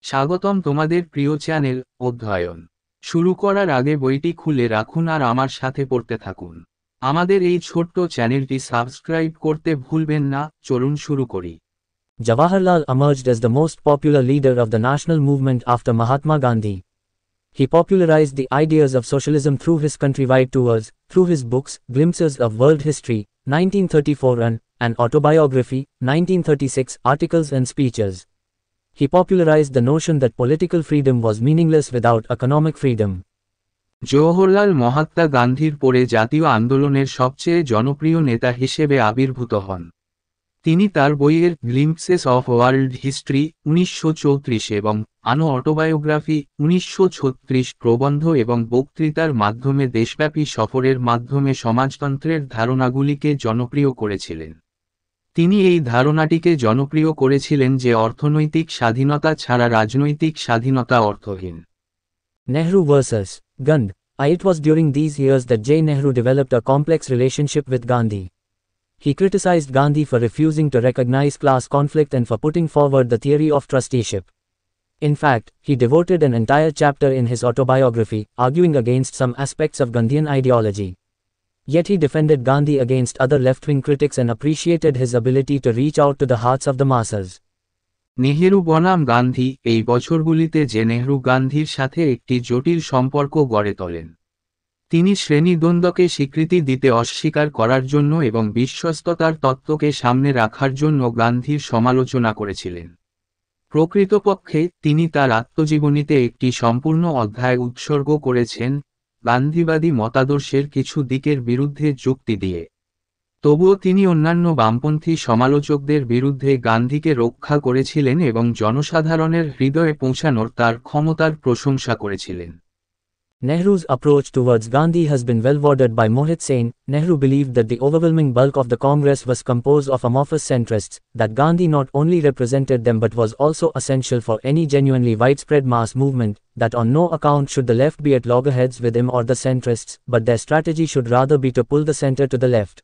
স্বাগতম তোমাদের প্রিয় চ্যানেল অধ্যয়ন শুরু করার আগে বইটি খুলে রাখুন আর আমার সাথে পড়তে থাকুন। আমাদের এই ছোট্ট চ্যানেলটি সাবস্ক্রাইব করতে ভুলবেন না। চলুন শুরু করি। Jawaharlal emerged as the most popular leader of the national movement after Mahatma Gandhi. He popularized the ideas of socialism through his countrywide tours, through his books, Glimpses of World History, 1934 Run, and Autobiography, 1936, articles and speeches. He popularized the notion that political freedom was meaningless without economic freedom. Jawaharlal Mahatma গান্ধীর পরে জাতীয় আন্দোলনের সবচেয়ে জনপ্রিয় নেতা হিসেবে আবির্ভূত হন। তিনি তার বইয়ের গ্লিম্পসেস অফ ওয়ার্ল্ড হিস্ট্রি 1934 এবং আনো অটোবায়োগ্রাফি 1936 প্রবন্ধ এবং বক্তৃতার মাধ্যমে দেশব্যাপী সফরের মাধ্যমে সমাজতন্ত্রের ধারণাগুলিকে জনপ্রিয় করেছিলেন। তিনি এই ধারণাটিকে জনপ্রিয় করেছিলেন যে অর্থনৈতিক স্বাধীনতা ছাড়া রাজনৈতিক স্বাধীনতা অর্থহীন। Nehru vs. Gandhi. It was during these years that J. Nehru developed a complex relationship with Gandhi. He criticized Gandhi for refusing to recognize class conflict and for putting forward the theory of trusteeship. In fact, he devoted an entire chapter in his autobiography, arguing against some aspects of Gandhian ideology. Yet he defended Gandhi against other left-wing critics and appreciated his ability to reach out to the hearts of the masses. Nehru বনাম গান্ধী এই বছরগুলিতে যে নেহরু গান্ধীর সাথে একটি জটিল সম্পর্ক গড়ে তোলেন। তিনি শ্রেণীদ্বন্দ্বকে স্বীকৃতি দিতে অস্বীকার করার জন্য এবং বিশ্বস্ততার তত্ত্বকে সামনে রাখার জন্য গান্ধীর সমালোচনা করেছিলেন। প্রকৃতপক্ষে তিনি তার আত্মজীবনীতে একটি সম্পূর্ণ অধ্যায় উৎসর্গ করেছেন গান্ধীবাদী মতাদর্শের কিছু দিকের বিরুদ্ধে যুক্তি দিয়ে। তবুও তিনি অন্যান্য বামপন্থী সমালোচকদের বিরুদ্ধে গান্ধীকে রক্ষা করেছিলেন এবং জনসাধারণের হৃদয়ে পৌঁছানোর তার ক্ষমতার প্রশংসা করেছিলেন। Nehru's approach towards Gandhi has been well worded by Mohit Sen. Nehru believed that the overwhelming bulk of the Congress was composed of amorphous centrists, that Gandhi not only represented them but was also essential for any genuinely widespread mass movement, that on no account should the left be at loggerheads with him or the centrists, but their strategy should rather be to pull the center to the left.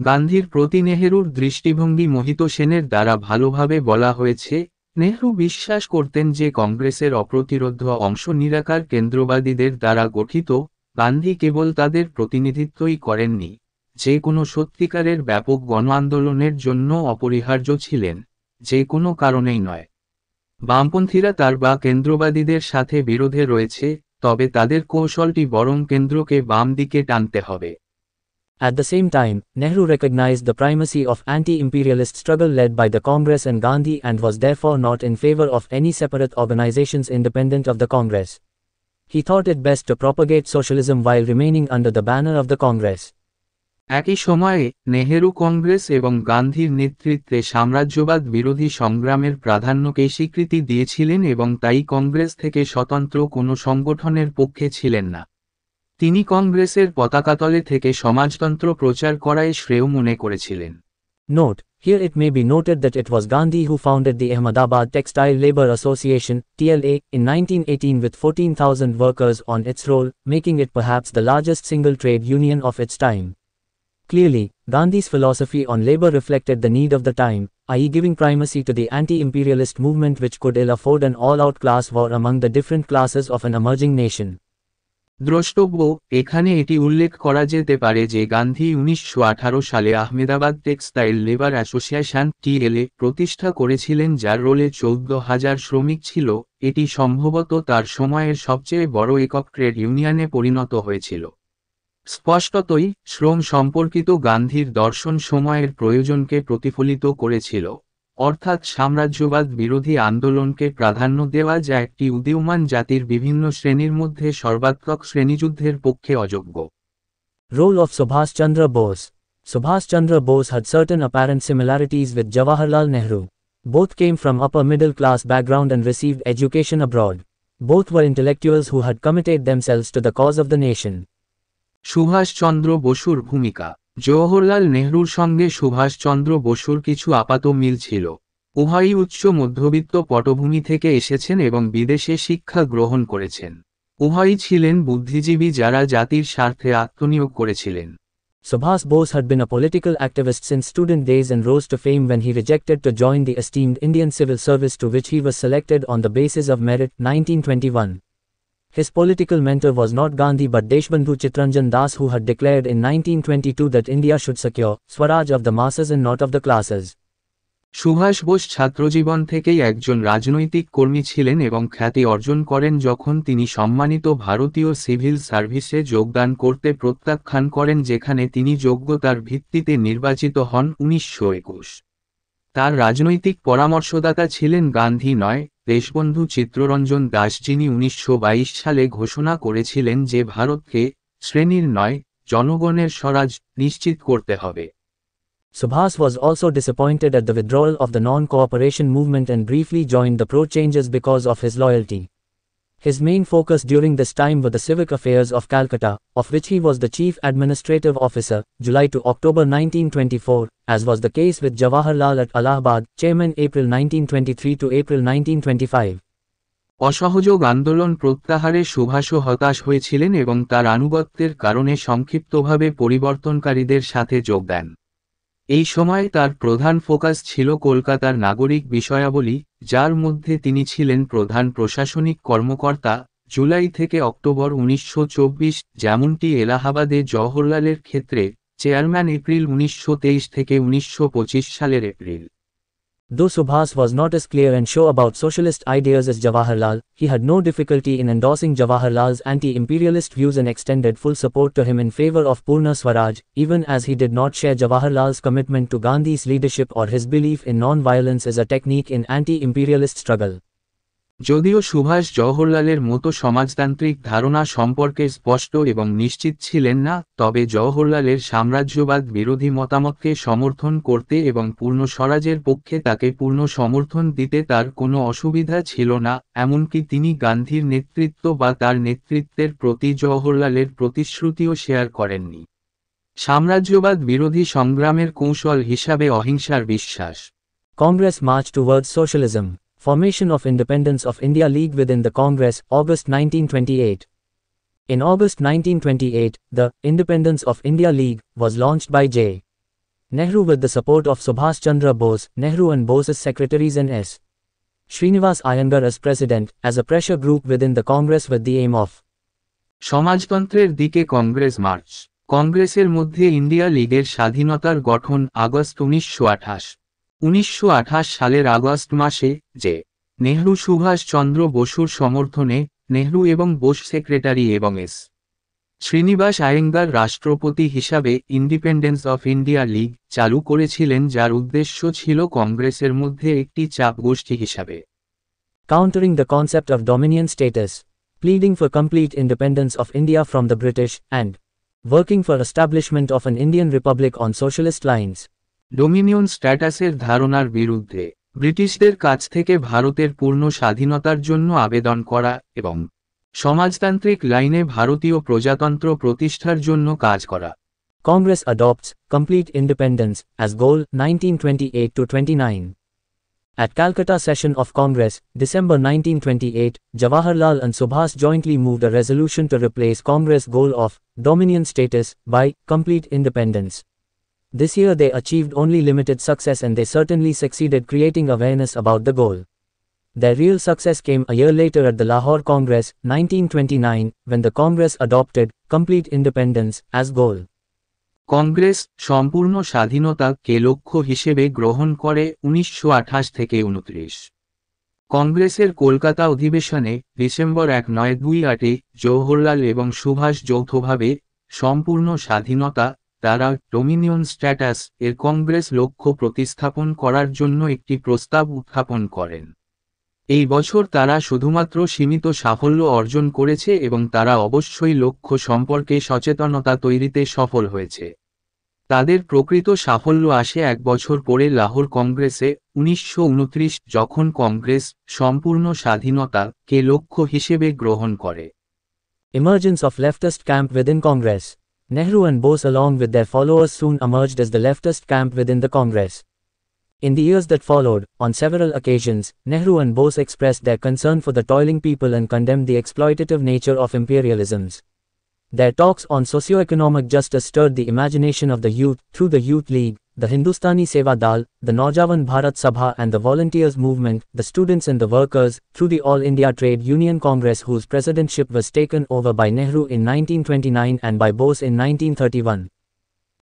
গান্ধীর প্রতি নেহেরুর দৃষ্টিভঙ্গি মোহিত সেনের দ্বারা ভালোভাবে বলা হয়েছে। নেহরু বিশ্বাস করতেন যে কংগ্রেসের অপ্রতিরোধ্য অংশ নিরাকার কেন্দ্রবাদীদের দ্বারা গঠিত। গান্ধী কেবল তাদের প্রতিনিধিত্বই করেননি, যে কোনো সত্যিকারের ব্যাপক গণ আন্দোলনের জন্য অপরিহার্য ছিলেন, যে কোনো কারণেই নয়। বামপন্থীরা তার বা কেন্দ্রবাদীদের সাথে বিরোধে রয়েছে, তবে তাদের কৌশলটি বরং কেন্দ্রকে বাম দিকে টানতে হবে। At the same time, Nehru recognized the primacy of anti-imperialist struggle led by the Congress and Gandhi and was therefore not in favor of any separate organizations independent of the Congress. He thought it best to propagate socialism while remaining under the banner of the Congress. একই সময়ে নেহেরু কংগ্রেস এবং গান্ধীর নেতৃত্বে সাম্রাজ্যবাদ বিরোধী সংগ্রামের প্রাধান্যকে স্বীকৃতি দিয়েছিলেন এবং তাই কংগ্রেস থেকে স্বতন্ত্র কোনো সংগঠনের পক্ষে ছিলেন না। তিনি কংগ্রেসের পতাকাতলে থেকে সমাজতন্ত্র প্রচার করাই শ্রেয় মনে করেছিলেন। Note: here it may be noted that it was Gandhi who founded the Ahmedabad Textile Labour Association (TLA) in 1918 with 14,000 workers on its roll, making it perhaps the largest single trade union of its time. Clearly, Gandhi's philosophy on labor reflected the need of the time, i.e. giving primacy to the anti-imperialist movement which could ill afford an all-out class war among the different classes of an emerging nation. দ্রষ্টব্য, এখানে এটি উল্লেখ করা যেতে পারে যে গান্ধী 1918 সালে Ahmedabad textile labour association (TLA) প্রতিষ্ঠা করেছিলেন, যার রোলে 14,000 শ্রমিক ছিল। এটি সম্ভবত তার সময়ের সবচেয়ে বড় একক ট্রেড ইউনিয়নে পরিণত হয়েছিল। স্পষ্টতই, শ্রম সম্পর্কিত গান্ধীর দর্শন সময়ের প্রয়োজনকে প্রতিফলিত করেছিল, অর্থাৎ সাম্রাজ্যবাদ বিরোধী আন্দোলনকে প্রাধান্য দেওয়া যা একটি উদীয়মান জাতির বিভিন্ন শ্রেণীর মধ্যে সর্বাত্মক শ্রেণীযুদ্ধের পক্ষে অযোগ্য। Role of Subhash Chandra Bose. Subhash Chandra Bose had certain apparent similarities with Jawaharlal Nehru. Both came from upper middle class background and received education abroad. Both were intellectuals who had committed themselves to the cause of the nation. Subhash Chandra বসুর ভূমিকা। জওহরলাল নেহরুর সঙ্গে সুভাষচন্দ্র বসুর কিছু আপাত মিল ছিল। উভয়ই উচ্চ মধ্যবিত্ত পটভূমি থেকে এসেছেন এবং বিদেশে শিক্ষা গ্রহণ করেছেন। উভয়ই ছিলেন বুদ্ধিজীবী যারা জাতির স্বার্থে আত্মনিয়োগ করেছিলেন। Subhas Bose had been a political activist since student days and rose to fame when he rejected to join the esteemed Indian Civil Service to which he was selected on the basis of merit, 1921. His political mentor was not Gandhi but Deshbandhu Chitranjan Das, who had declared in 1922 that India should secure Swaraj of the masses and not of the classes. Subhash Bose ছাত্রজীবন থেকেই একজন রাজনৈতিক কর্মী ছিলেন এবং খ্যাতি অর্জন করেন যখন তিনি সম্মানিত ভারতীয় সিভিল সার্ভিসে যোগদান করতে প্রত্যাখ্যান করেন, যেখানে তিনি যোগ্যতার ভিত্তিতে নির্বাচিত হন 1921। তার রাজনৈতিক পরামর্শদাতা ছিলেন গান্ধী নয়, দেশবন্ধু চিত্তরঞ্জন দাস, যিনি 1922 সালে ঘোষণা করেছিলেন যে ভারতকে শ্রেণীর নয়, জনগণের স্বরাজ নিশ্চিত করতে হবে। Subhas was also disappointed at the withdrawal of the non-cooperation movement and briefly joined the pro-changes because of his loyalty. His main focus during this time were the civic affairs of Calcutta, of which he was the chief administrative officer, July to October 1924, as was the case with Jawaharlal at Allahabad, chairman April 1923 to April 1925. অসহযোগ আন্দোলন প্রত্যাহারে সুভাষও হতাশ হয়েছিলেন এবং তার আনুগত্যের কারণে সংক্ষিপ্তভাবে পরিবর্তনকারীদের সাথে যোগ দেন। এই সময় তার প্রধান ফোকাস ছিল কলকাতার নাগরিক বিষয়াবলী, যার মধ্যে তিনি ছিলেন প্রধান প্রশাসনিক কর্মকর্তা। জুলাই থেকে অক্টোবর 1924, যেমনটি এলাহাবাদে জওহরলালের ক্ষেত্রে, চেয়ারম্যান এপ্রিল 1923 থেকে 1925 সালের April. Though Subhas was not as clear and sure about socialist ideas as Jawaharlal, he had no difficulty in endorsing Jawaharlal's anti-imperialist views and extended full support to him in favor of Purna Swaraj, even as he did not share Jawaharlal's commitment to Gandhi's leadership or his belief in non-violence as a technique in anti-imperialist struggle. যদিও সুভাষ জওহরলালের মতো সমাজতান্ত্রিক ধারণা সম্পর্কে স্পষ্ট এবং নিশ্চিত ছিলেন না, তবে জওহরলালের সাম্রাজ্যবাদ বিরোধী মতামতকে সমর্থন করতে এবং পূর্ণ স্বরাজের পক্ষে তাকে পূর্ণ সমর্থন দিতে তার কোনো অসুবিধা ছিল না, এমনকি তিনি গান্ধীর নেতৃত্ব বা তার নেতৃত্বের প্রতি জওহরলালের প্রতিশ্রুতিও শেয়ার করেননি। সাম্রাজ্যবাদ বিরোধী সংগ্রামের কৌশল হিসাবে অহিংসার বিশ্বাস। Congress march towards socialism. Formation of Independence of India League within the Congress, August 1928. In August 1928, the Independence of India League was launched by J. Nehru with the support of Subhas Chandra Bose, Nehru and Bose as secretaries and S. Srinivas Iyengar as president, as a pressure group within the Congress with the aim of সমাজতন্ত্রের দিকে Congress March. কংগ্রেসের মধ্যে India লীগের স্বাধীনতার গঠন August 1928। 1928 সালের August মাসে J. Nehru Subhash চন্দ্র বসুর সমর্থনে নেহরু এবং বোস সেক্রেটারি এবং এস. শ্রীনিবাস আয়েঙ্গার রাষ্ট্রপতি হিসাবে ইন্ডিপেন্ডেন্স অফ ইন্ডিয়া লীগ চালু করেছিলেন, যার উদ্দেশ্য ছিল কংগ্রেসের মধ্যে একটি চাপ গোষ্ঠী হিসাবে countering the concept of dominion status, pleading for complete independence of India from the British, and working for establishment of an Indian republic on socialist lines. Dominion স্ট্যাটাসের ধারণার বিরুদ্ধে, ব্রিটিশদের কাছ থেকে ভারতের পূর্ণ স্বাধীনতার জন্য আবেদন করা এবং সমাজতান্ত্রিক লাইনে ভারতীয় প্রজাতন্ত্র প্রতিষ্ঠার জন্য কাজ করা। Congress adopts complete independence as goal, 1928-29. At Calcutta session of Congress, December 1928, Jawaharlal and Subhas jointly moved a resolution to replace Congress goal of dominion status by complete independence. This year they achieved only limited success, and they certainly succeeded creating awareness about the goal. Their real success came a year later at the Lahore Congress, 1929, when the Congress adopted complete independence as goal. Congress সম্পূর্ণ স্বাধীনতাকে লক্ষ্য হিসেবে গ্রহণ করে 1928 থেকে 29। কংগ্রেসের কলকাতা অধিবেশনে December 1928 Jawaharlal এবং সুভাষ যৌথভাবে সম্পূর্ণ স্বাধীনতা দ্বারা ডোমিনিয়ন স্ট্যাটাস এর কংগ্রেস লক্ষ্য প্রতিস্থাপন করার জন্য একটি প্রস্তাব উত্থাপন করেন। এই বছর তারা শুধুমাত্র সীমিত সাফল্য অর্জন করেছে এবং তারা অবশ্যই লক্ষ্য সম্পর্কে সচেতনতা তৈরিতে সফল হয়েছে। তাদের প্রকৃত সাফল্য আসে এক বছর পরে লাহোর কংগ্রেসে 1929, যখন কংগ্রেস সম্পূর্ণ স্বাধীনতাকে লক্ষ্য হিসেবে গ্রহণ করে। Emergence of leftist camp within Congress. Nehru and Bose along with their followers soon emerged as the leftist camp within the Congress. In the years that followed, on several occasions, Nehru and Bose expressed their concern for the toiling people and condemned the exploitative nature of imperialisms. Their talks on socio-economic justice stirred the imagination of the youth through the Youth League, the Hindustani Seva Dal, the Naujawan Bharat Sabha and the Volunteers Movement, the students and the workers, through the All India Trade Union Congress whose presidentship was taken over by Nehru in 1929 and by Bose in 1931.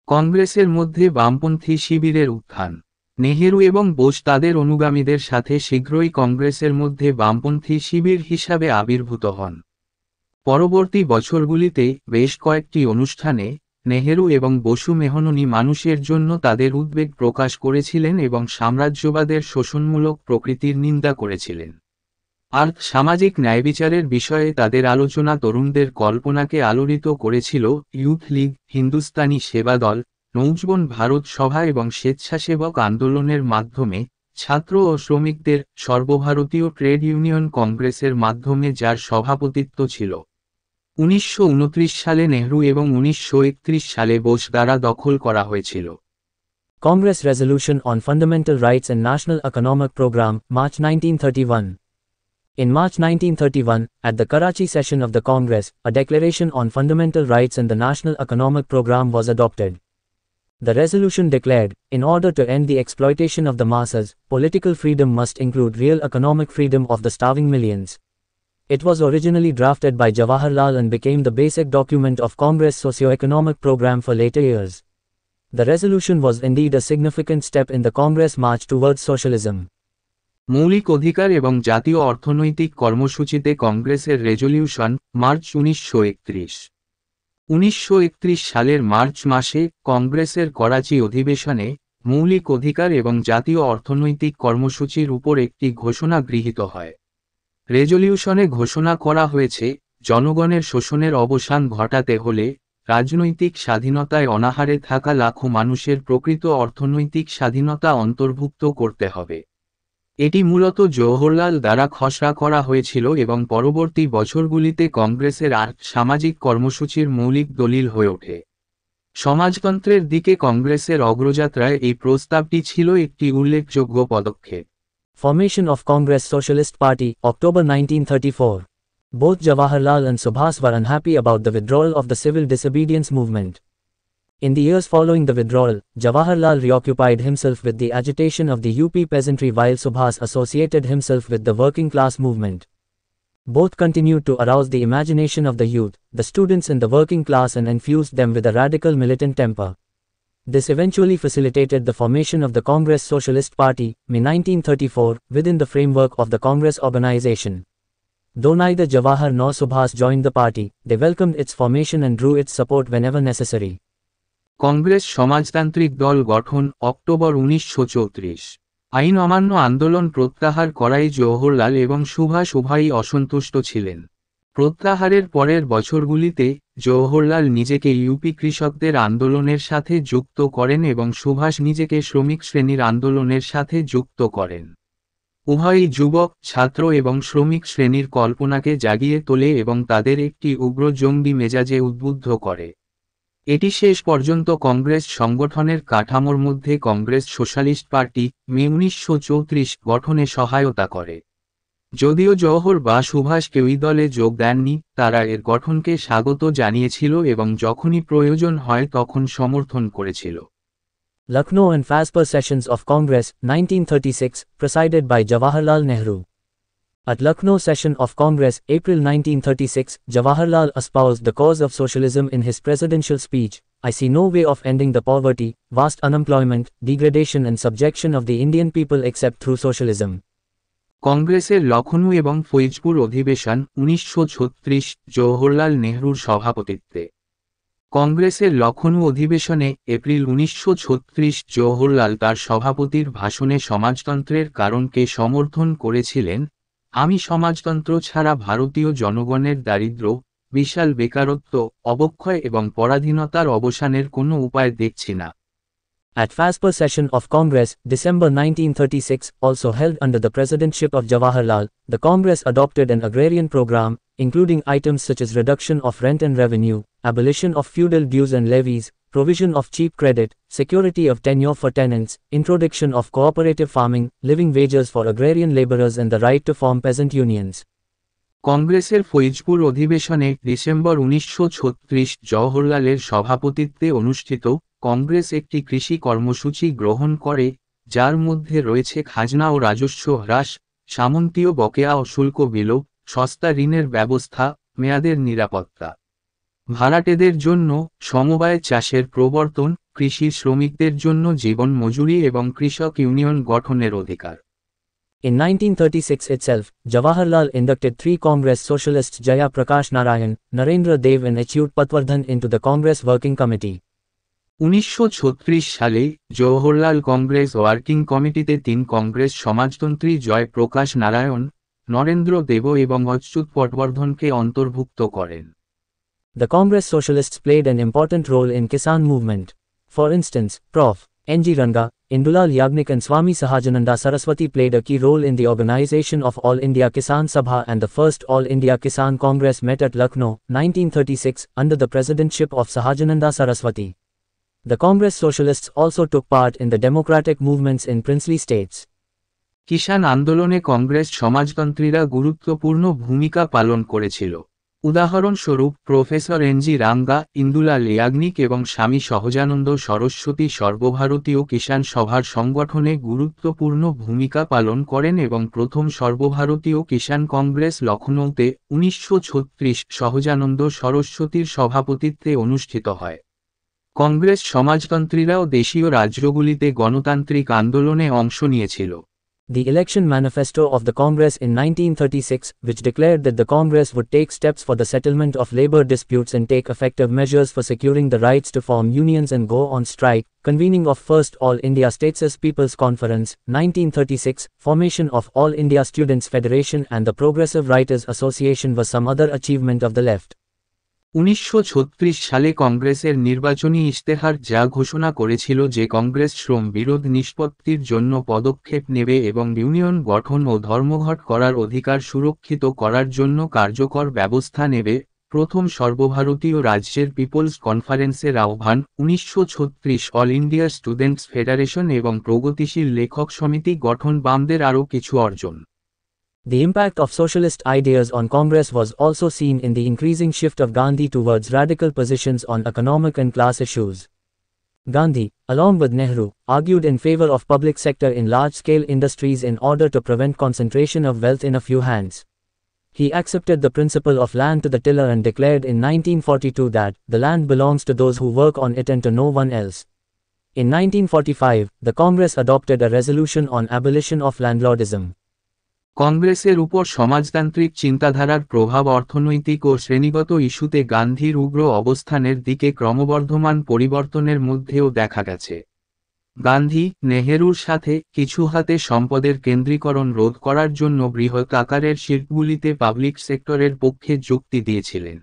কংগ্রেসের মধ্যে বামপন্থী শিবিরের উত্থান। নেহেরু এবং বোস তাদের অনুগামীদের সাথে শীঘ্রই কংগ্রেসের মধ্যে বামপন্থী শিবির হিসাবে আবির্ভূত হন। পরবর্তী বছরগুলিতে বেশ কয়েকটি অনুষ্ঠানে নেহেরু এবং বসু মেহননি মানুষের জন্য তাদের উদ্বেগ প্রকাশ করেছিলেন এবং সাম্রাজ্যবাদের শোষণমূলক প্রকৃতির নিন্দা করেছিলেন। আর সামাজিক ন্যায়বিচারের বিষয়ে তাদের আলোচনা তরুণদের কল্পনাকে আলোড়িত করেছিল। ইউথ লীগ, হিন্দুস্তানি সেবা দল, নৌজবন ভারত সভা এবং স্বেচ্ছাসেবক আন্দোলনের মাধ্যমে ছাত্র ও শ্রমিকদের সর্বভারতীয় ট্রেড ইউনিয়ন কংগ্রেসের মাধ্যমে যার সভাপতিত্ব ছিল 1929 সালে নেহরু এবং 1931 সালে বোস দ্বারা দখল করা হয়েছিল। Congress Resolution on Fundamental Rights and National Economic Program, March 1931. In March 1931, at the Karachi session of the Congress, a declaration on fundamental rights and the National Economic Program was adopted. The resolution declared, in order to end the exploitation of the masses, political freedom must include real economic freedom of the starving millions. It was originally drafted by Jawaharlal and became the basic document of Congress' socio-economic program for later years. The resolution was indeed a significant step in the Congress march towards socialism. মৌলিক অধিকার এবং জাতীয় অর্থনৈতিক কর্মসূচিতে কংগ্রেসের resolution, March 1931। 1931 সালের March মাসে কংগ্রেসের করাচি অধিবেশনে মৌলিক অধিকার এবং জাতীয় অর্থনৈতিক কর্মসূচির উপর একটি ঘোষণা গৃহীত হয়। রেজলিউশনে ঘোষণা করা হয়েছে, জনগণের শোষণের অবসান ঘটাতে হলে রাজনৈতিক স্বাধীনতায় অনাহারে থাকা লাখো মানুষের প্রকৃত অর্থনৈতিক স্বাধীনতা অন্তর্ভুক্ত করতে হবে। এটি মূলত জওহরলাল দ্বারা খসড়া করা হয়েছিল এবং পরবর্তী বছরগুলিতে কংগ্রেসের সামাজিক কর্মসূচির মৌলিক দলিল হয়ে ওঠে। সমাজতন্ত্রের দিকে কংগ্রেসের অগ্রযাত্রায় এই প্রস্তাবটি ছিল একটি উল্লেখযোগ্য পদক্ষেপ। Formation of Congress Socialist Party, October 1934. Both Jawaharlal and Subhas were unhappy about the withdrawal of the civil disobedience movement. In the years following the withdrawal, Jawaharlal reoccupied himself with the agitation of the UP peasantry while Subhas associated himself with the working class movement. Both continued to arouse the imagination of the youth, the students and the working class and infused them with a radical militant temper. This eventually facilitated the formation of the Congress Socialist Party, May 1934, within the framework of the Congress organization. Though neither Jawahar nor Subhas joined the party, they welcomed its formation and drew its support whenever necessary. Congress সমাজতান্ত্রিক দল গঠন, October 1934। আইন অমান্য আন্দোলন প্রত্যাহার করায় জওহরলাল এবং সুভাষ উভয়ই অসন্তুষ্ট ছিলেন। প্রত্যাহারের পরের বছরগুলিতে জওহরলাল নিজেকে ইউপি কৃষকদের আন্দোলনের সাথে যুক্ত করেন এবং সুভাষ নিজেকে শ্রমিক শ্রেণীর আন্দোলনের সাথে যুক্ত করেন। উভয়ই যুবক, ছাত্র এবং শ্রমিক শ্রেণীর কল্পনাকে জাগিয়ে তোলে এবং তাদের একটি উগ্র জঙ্গি মেজাজে উদ্বুদ্ধ করে। এটি শেষ পর্যন্ত কংগ্রেস সংগঠনের কাঠামোর মধ্যে কংগ্রেস সোশ্যালিস্ট পার্টি, মে 1934 গঠনে সহায়তা করে। যদিও জওহর বা সুভাষ কেউই দলে যোগ দেননি, তারা এর গঠনকে স্বাগত জানিয়েছিল এবং যখনই প্রয়োজন হয় তখন সমর্থন করেছিল। Lucknow and Fazpur sessions of Congress, 1936, presided by Jawaharlal Nehru. At Lucknow session of Congress, April 1936, Jawaharlal espoused the cause of socialism in his presidential speech. I see no way of ending the poverty, vast unemployment, degradation and subjection of the Indian people except through socialism. কংগ্রেসের লখনউ এবং ফৈজপুর অধিবেশন, 1936, জওহরলাল নেহরুর সভাপতিত্বে। কংগ্রেসের লখনউ অধিবেশনে April 1936 Jawaharlal তার সভাপতির ভাষণে সমাজতন্ত্রের কারণকে সমর্থন করেছিলেন। আমি সমাজতন্ত্র ছাড়া ভারতীয় জনগণের দারিদ্র্য, বিশাল বেকারত্ব, অবক্ষয় এবং পরাধীনতার অবসানের কোনো উপায় দেখছি না। At Fazpur session of Congress, December 1936, also held under the presidentship of Jawaharlal, the Congress adopted an agrarian program, including items such as reduction of rent and revenue, abolition of feudal dues and levies, provision of cheap credit, security of tenure for tenants, introduction of cooperative farming, living wages for agrarian laborers and the right to form peasant unions. কংগ্রেসের ফৈজপুর অধিবেশনে December 1936 জওহরলালের সভাপতিত্বে অনুষ্ঠিত কংগ্রেস একটি কৃষি কর্মসূচি গ্রহণ করে, যার মধ্যে রয়েছে খাজনা ও রাজস্ব হ্রাস, সামন্তীয় বকেয়া ও শুল্ক বিলোপ, সস্তা ঋণের ব্যবস্থা, মেয়াদের নিরাপত্তা, ভাড়াটেদের জন্য সমবায় চাষের প্রবর্তন, কৃষি শ্রমিকদের জন্য জীবন মজুরি এবং কৃষক ইউনিয়ন গঠনের অধিকার। In 1936 itself, Jawaharlal inducted three Congress socialists Jaya Prakash Narayan, Narendra Dev and Achyut Patwardhan into the Congress Working Committee. 1936 সালে জওহরলাল কংগ্রেস ওয়ার্কিং কমিটিতে তিন কংগ্রেস সমাজতন্ত্রী জয় প্রকাশ নারায়ণ, নরেন্দ্র দেব এবং অচ্যুত পটবর্ধনকে অন্তর্ভুক্ত করেন। The Congress socialists played an important role in Kisan movement. For instance, Prof. N.G. Ranga, Indulal Yagnik and Swami Sahajananda Saraswati played a key role in the organization of All India Kisan Sabha, and the first All India Kisan Congress met at Lucknow, 1936, under the presidentship of Sahajananda Saraswati. The Congress socialists also took part in the democratic movements in princely states. কিষাণ আন্দোলনে কংগ্রেস সমাজতন্ত্রীরা গুরুত্বপূর্ণ ভূমিকা পালন করেছিল। উদাহরণস্বরূপ professor NG রাঙ্গা, ইন্দুলাল ইয়াগনিক এবং স্বামী সহজানন্দ সরস্বতী সর্বভারতীয় কিষাণ সভার সংগঠনে গুরুত্বপূর্ণ ভূমিকা পালন করেন এবং প্রথম সর্বভারতীয় কিষাণ কংগ্রেস লখনৌতে 1936 সহজানন্দ সরস্বতীর সভাপতিত্বে অনুষ্ঠিত হয়। কংগ্রেস সমাজতন্ত্রীরাও দেশীয় রাজ্যগুলিতে গণতান্ত্রিক আন্দোলনে অংশ নিয়েছিল। The election manifesto of the Congress in 1936, which declared that the Congress would take steps for the settlement of labor disputes and take effective measures for securing the rights to form unions and go on strike, convening of First All India States's People's Conference, 1936, formation of All India Students' Federation and the Progressive Writers Association was some other achievement of the left. 1936 সালে কংগ্রেসের নির্বাচনী ইশতেহার যা ঘোষণা করেছিল যে কংগ্রেস শ্রম বিরোধ নিষ্পত্তির জন্য পদক্ষেপ নেবে এবং ইউনিয়ন গঠন ও ধর্মঘট করার অধিকার সুরক্ষিত করার জন্য কার্যকর ব্যবস্থা নেবে, প্রথম সর্বভারতীয় রাজ্যের পিপলস কনফারেন্সের আহ্বান, 1936 অল ইন্ডিয়া স্টুডেন্টস ফেডারেশন এবং প্রগতিশীল লেখক সমিতি গঠন বামদের আরও কিছু অর্জন। The impact of socialist ideas on Congress was also seen in the increasing shift of Gandhi towards radical positions on economic and class issues. Gandhi, along with Nehru, argued in favor of public sector in large-scale industries in order to prevent concentration of wealth in a few hands. He accepted the principle of land to the tiller and declared in 1942 that the land belongs to those who work on it and to no one else. In 1945, the Congress adopted a resolution on abolition of landlordism. কংগ্রেসের উপর সমাজতান্ত্রিক চিন্তাধারার প্রভাব অর্থনৈতিক ও শ্রেণীগত ইস্যুতে গান্ধীর উগ্র অবস্থানের দিকে ক্রমবর্ধমান পরিবর্তনের মধ্যেও দেখা গেছে। গান্ধী, নেহেরুর সাথে কিছু হাতে সম্পদের কেন্দ্রীকরণ রোধ করার জন্য বৃহৎ আকারের শিল্পগুলিতে পাবলিক সেক্টরের পক্ষে যুক্তি দিয়েছিলেন।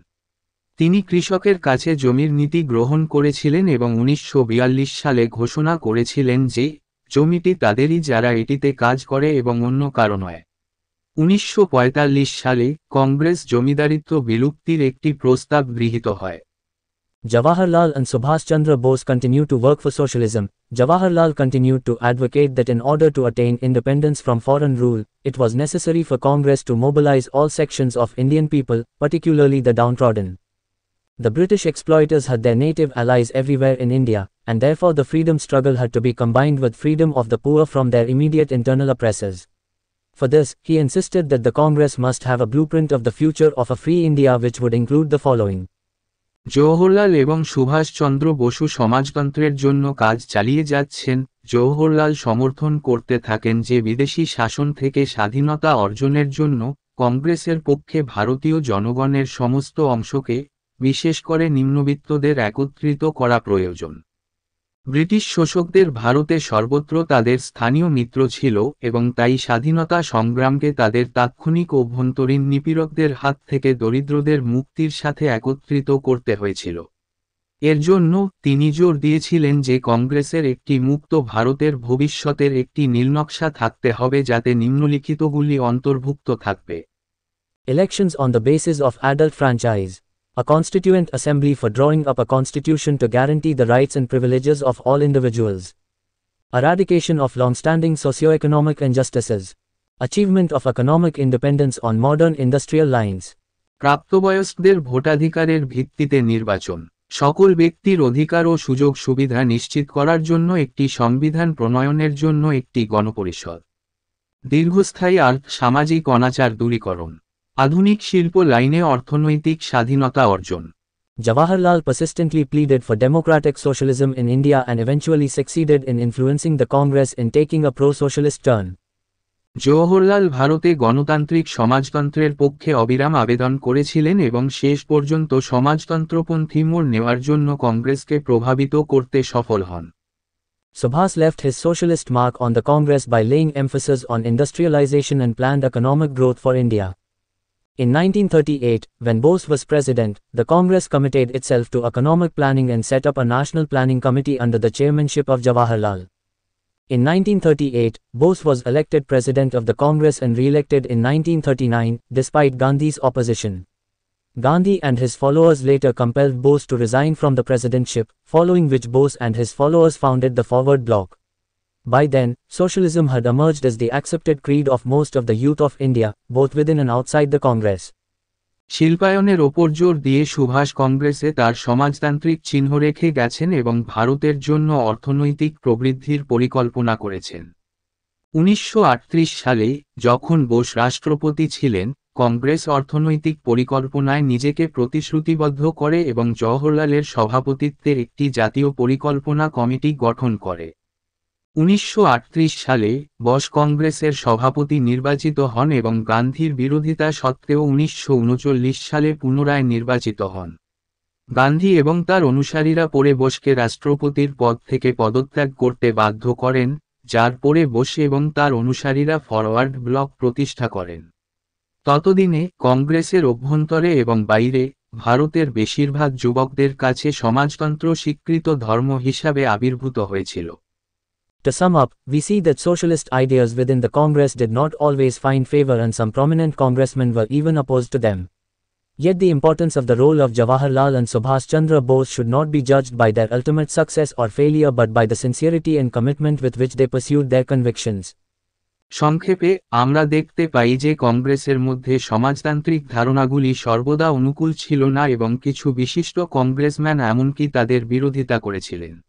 তিনি কৃষকের কাছে জমির নীতি গ্রহণ করেছিলেন এবং 1942 সালে ঘোষণা করেছিলেন যে জমিটি তাদেরই যারা এটিতে কাজ করে এবং অন্য কারো নয়। 1945 সালে কংগ্রেস জমিদারিত্ব বিলুপ্তির একটি প্রস্তাব গৃহীত হয়। Jawaharlal and Subhash Chandra Bose continued to work for socialism. Jawaharlal continued to advocate that in order to attain independence from foreign rule, it was necessary for Congress to mobilize all sections of Indian people, particularly the downtrodden. The British exploiters had their native allies everywhere in India, and therefore the freedom struggle had to be combined with freedom of the poor from their immediate internal oppressors. For this, he insisted that the Congress must have a blueprint of the future of a free India which would include the following. Jawaharlal এবং সুভাষ চন্দ্র বসু সমাজতন্ত্রের জন্য কাজ চালিয়ে যাচ্ছেন। জওহরলাল সমর্থন করতে থাকেন যে বিদেশি শাসন থেকে স্বাধীনতা অর্জনের জন্য কংগ্রেসের পক্ষে ভারতীয় জনগণের সমস্ত অংশকে, বিশেষ করে নিম্নবিত্তদের একত্রিত করা প্রয়োজন। ব্রিটিশ শোষকদের ভারতে সর্বত্র তাদের স্থানীয় মিত্র ছিল এবং তাই স্বাধীনতা সংগ্রামকে তাদের তাৎক্ষণিক অভ্যন্তরীণ নিপীড়কদের হাত থেকে দরিদ্রদের মুক্তির সাথে একত্রিত করতে হয়েছিল। এর জন্য তিনি জোর দিয়েছিলেন যে কংগ্রেসের একটি মুক্ত ভারতের ভবিষ্যতের একটি নীলনকশা থাকতে হবে যাতে নিম্নলিখিতগুলি অন্তর্ভুক্ত থাকবে: Elections on the basis of adult franchise. A constituent assembly for drawing up a constitution to guarantee the rights and privileges of all individuals. Eradication of long-standing socio-economic injustices. Achievement of economic independence on modern industrial lines. প্রাপ্তবয়স্কদের ভোটাধিকারের ভিত্তিতে নির্বাচন, সকল ব্যক্তির অধিকার ও সুযোগ সুবিধা নিশ্চিত করার জন্য একটি সংবিধান প্রণয়নের জন্য একটি গণপরিষদ। দীর্ঘস্থায়ী আর সামাজিক অনাচার দূরীকরণ, আধুনিক শিল্প লাইনে অর্থনৈতিক স্বাধীনতা অর্জন। Jawaharlal persistently pleaded for democratic socialism in India and eventually succeeded in influencing the Congress in taking a pro-socialist turn. Jawaharlal ভারতে গণতান্ত্রিক সমাজতন্ত্রের পক্ষে অবিরাম আবেদন করেছিলেন এবং শেষ পর্যন্ত সমাজতন্ত্রপন্থী মোড় নেওয়ার জন্য কংগ্রেসকে প্রভাবিত করতে সফল হন। Subhas left his socialist mark on the Congress by laying emphasis on industrialization and planned economic growth for India. In 1938, when Bose was president, the Congress committed itself to economic planning and set up a national planning committee under the chairmanship of Jawaharlal. In 1938, Bose was elected president of the Congress and re-elected in 1939, despite Gandhi's opposition. Gandhi and his followers later compelled Bose to resign from the presidentship, following which Bose and his followers founded the Forward Bloc. By then, socialism had emerged as the accepted creed of most of the youth of India, both within and outside the Congress. শিল্পায়নের ওপর জোর দিয়ে সুভাষ কংগ্রেসে তার সমাজতান্ত্রিক চিহ্ন রেখে গেছেন এবং ভারতের জন্য অর্থনৈতিক প্রবৃদ্ধির পরিকল্পনা করেছেন। 1938 সালে, যখন বোস রাষ্ট্রপতি ছিলেন, কংগ্রেস অর্থনৈতিক পরিকল্পনায় নিজেকে প্রতিশ্রুতিবদ্ধ করে এবং জওহরলালের সভাপতিত্বে একটি জাতীয় পরিকল্পনা কমিটি গঠন করে। 1938 সালে, বোস কংগ্রেসের সভাপতি নির্বাচিত হন এবং গান্ধীর বিরোধিতা সত্ত্বেও 1939 সালে পুনরায় নির্বাচিত হন। গান্ধী এবং তার অনুসারীরা পরে বোসকে রাষ্ট্রপতির পদ থেকে পদত্যাগ করতে বাধ্য করেন, যার পরে বোস এবং তার অনুসারীরা ফরওয়ার্ড ব্লক প্রতিষ্ঠা করেন। ততদিনে, কংগ্রেসের অভ্যন্তরে এবং বাইরে, ভারতের বেশিরভাগ যুবকদের কাছে সমাজতন্ত্র স্বীকৃত ধর্ম হিসাবে আবির্ভূত হয়েছিল। To sum up, we see that socialist ideas within the Congress did not always find favor and some prominent congressmen were even opposed to them. Yet the importance of the role of Jawaharlal and Subhas Chandra Bose should not be judged by their ultimate success or failure but by the sincerity and commitment with which they pursued their convictions. সংক্ষেপে, আমরা দেখতে পাই যে কংগ্রেসের মধ্যে সমাজতান্ত্রিক ধারণাগুলি সর্বদা অনুকূল ছিল না এবং কিছু বিশিষ্ট কংগ্রেসম্যান এমনকি তাদের বিরোধিতা করেছিলেন।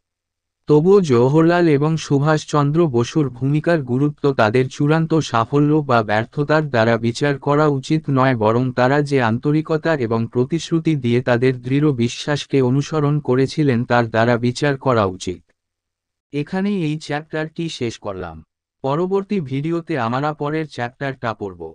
তবুও জওহরলাল এবং সুভাষ চন্দ্র বসুর ভূমিকার গুরুত্ব তাদের চূড়ান্ত সাফল্য বা ব্যর্থতার দ্বারা বিচার করা উচিত নয়, বরং তারা যে আন্তরিকতা এবং প্রতিশ্রুতি দিয়ে তাদের দৃঢ় বিশ্বাসকে অনুসরণ করেছিলেন তার দ্বারা বিচার করা উচিত। এখানেই এই চ্যাপ্টারটি শেষ করলাম। পরবর্তী ভিডিওতে আমরা পরের চ্যাপ্টারটা পড়ব।